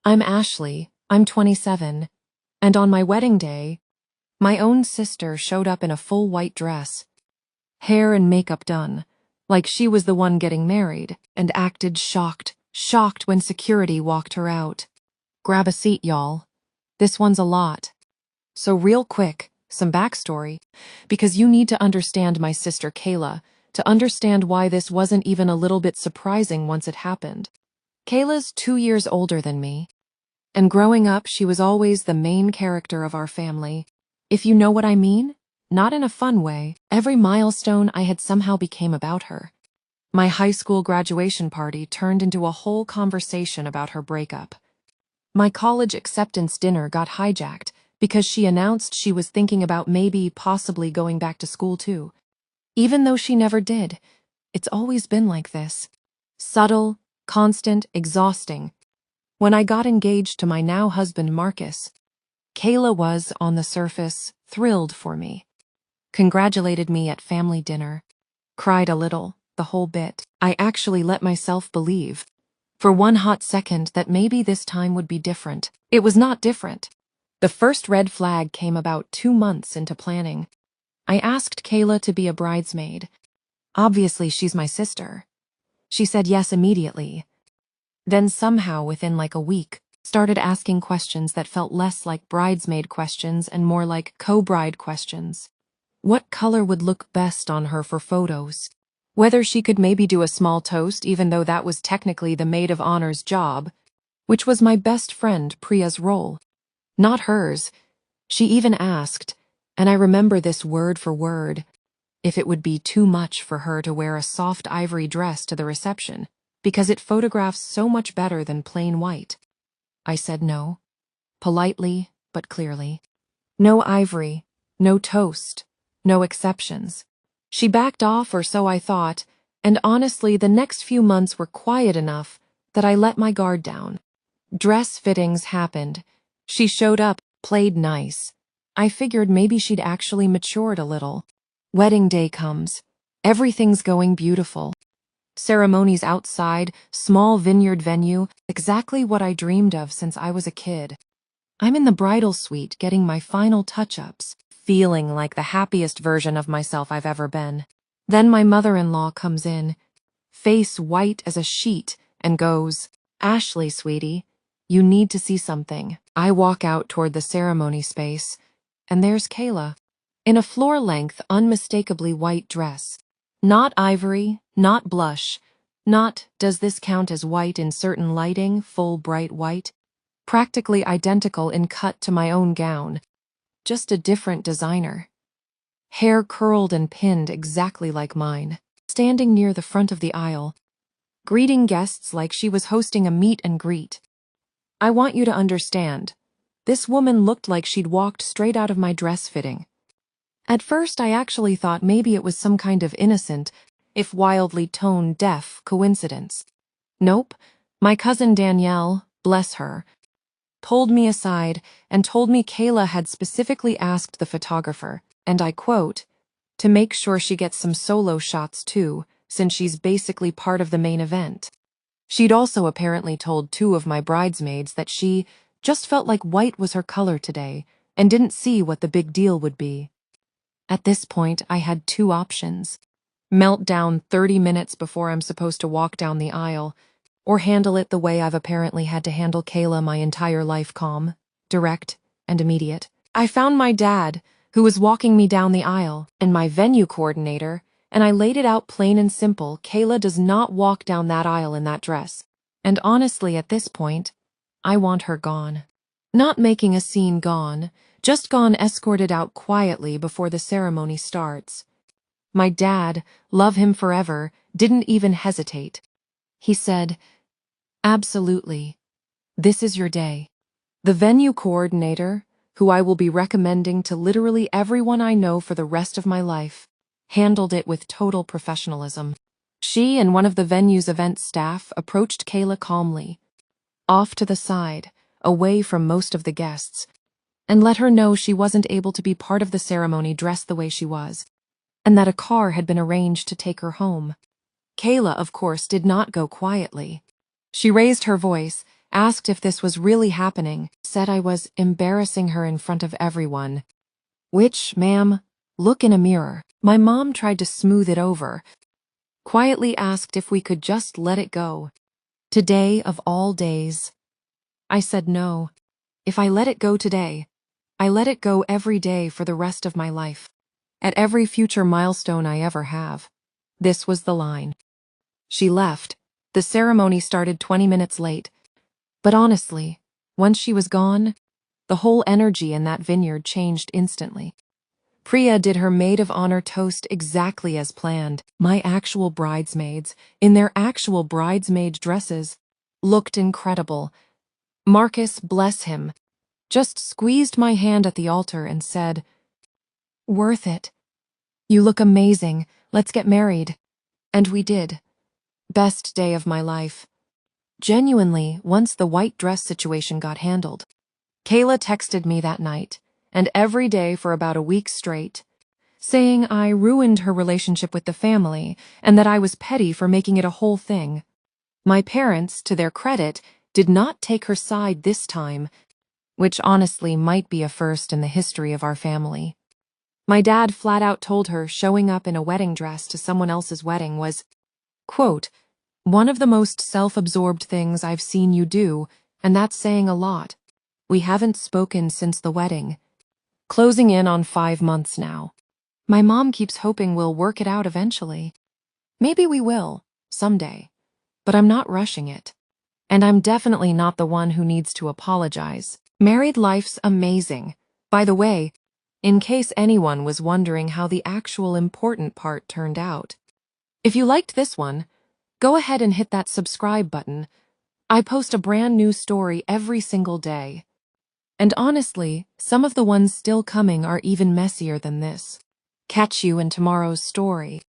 I'm Ashley, I'm 27, and on my wedding day, my own sister showed up in a full white dress, hair and makeup done, like she was the one getting married, and acted shocked when security walked her out. Grab a seat, y'all. This one's a lot. So real quick, some backstory, because you need to understand my sister Kayla, to understand why this wasn't even a little bit surprising once it happened. Kayla's 2 years older than me, and growing up she was always the main character of our family. If you know what I mean? Not in a fun way. Every milestone I had somehow became about her. My high school graduation party turned into a whole conversation about her breakup. My college acceptance dinner got hijacked because she announced she was thinking about possibly going back to school too. Even though she never did, it's always been like this. Subtle, constant, exhausting. When I got engaged to my now husband Marcus, Kayla was, on the surface, thrilled for me. Congratulated me at family dinner. Cried a little, the whole bit. I actually let myself believe, for one hot second, that maybe this time would be different. It was not different. The first red flag came about 2 months into planning. I asked Kayla to be a bridesmaid. Obviously, she's my sister. She said yes immediately. Then somehow, within like a week, started asking questions that felt less like bridesmaid questions and more like co-bride questions. What color would look best on her for photos? Whether she could maybe do a small toast, even though that was technically the maid of honor's job, which was my best friend Priya's role, not hers. She even asked, and I remember this word for word, if it would be too much for her to wear a soft ivory dress to the reception, because it photographs so much better than plain white. I said no, politely but clearly. No ivory, no toast, no exceptions. She backed off, or so I thought, and honestly the next few months were quiet enough that I let my guard down. Dress fittings happened. She showed up, played nice. I figured maybe she'd actually matured a little. Wedding day comes. Everything's going beautiful. Ceremonies outside, small vineyard venue, exactly what I dreamed of since I was a kid. I'm in the bridal suite getting my final touch-ups, feeling like the happiest version of myself I've ever been. Then my mother-in-law comes in, face white as a sheet, and goes, "Ashley, sweetie, you need to see something." I walk out toward the ceremony space, and there's Kayla, in a floor-length, unmistakably white dress. Not ivory, not blush, not, does this count as white in certain lighting, full bright white? Practically identical in cut to my own gown, just a different designer. Hair curled and pinned exactly like mine, standing near the front of the aisle, greeting guests like she was hosting a meet and greet. I want you to understand, this woman looked like she'd walked straight out of my dress fitting. At first I actually thought maybe it was some kind of innocent, if wildly tone-deaf, coincidence. Nope, my cousin Danielle, bless her, pulled me aside and told me Kayla had specifically asked the photographer, and I quote, to make sure she gets some solo shots too, since she's basically part of the main event. She'd also apparently told 2 of my bridesmaids that she just felt like white was her color today and didn't see what the big deal would be. At this point, I had 2 options. Melt down 30 minutes before I'm supposed to walk down the aisle, or handle it the way I've apparently had to handle Kayla my entire life, calm, direct, and immediate. I found my dad, who was walking me down the aisle, and my venue coordinator, and I laid it out plain and simple. Kayla does not walk down that aisle in that dress. And honestly, at this point, I want her gone. Not making a scene, gone, just gone, escorted out quietly before the ceremony starts. My dad, love him forever, didn't even hesitate. He said, "Absolutely. This is your day." The venue coordinator, who I will be recommending to literally everyone I know for the rest of my life, handled it with total professionalism. She and one of the venue's event staff approached Kayla calmly, off to the side, away from most of the guests, and let her know she wasn't able to be part of the ceremony dressed the way she was, and that a car had been arranged to take her home. Kayla, of course, did not go quietly. She raised her voice, asked if this was really happening, said I was embarrassing her in front of everyone. Which, ma'am, look in a mirror. My mom tried to smooth it over, quietly asked if we could just let it go. Today of all days. I said no. If I let it go today, I let it go every day for the rest of my life. At every future milestone I ever have. This was the line. She left. The ceremony started 20 minutes late. But honestly, once she was gone, the whole energy in that vineyard changed instantly. Priya did her maid of honor toast exactly as planned. My actual bridesmaids, in their actual bridesmaid dresses, looked incredible. Marcus, bless him, just squeezed my hand at the altar and said, "Worth it. You look amazing. Let's get married." And we did. Best day of my life. Genuinely, once the white dress situation got handled. Kayla texted me that night, and every day for about a week straight, saying I ruined her relationship with the family and that I was petty for making it a whole thing. My parents, to their credit, did not take her side this time, which honestly might be a first in the history of our family. My dad flat out told her showing up in a wedding dress to someone else's wedding was, quote, "one of the most self-absorbed things I've seen you do, and that's saying a lot. We haven't spoken since the wedding. Closing in on 5 months now. My mom keeps hoping we'll work it out eventually. Maybe we will, someday. But I'm not rushing it. And I'm definitely not the one who needs to apologize. Married life's amazing. By the way, in case anyone was wondering how the actual important part turned out. If you liked this one, go ahead and hit that subscribe button. I post a brand new story every single day. And honestly, some of the ones still coming are even messier than this. Catch you in tomorrow's story.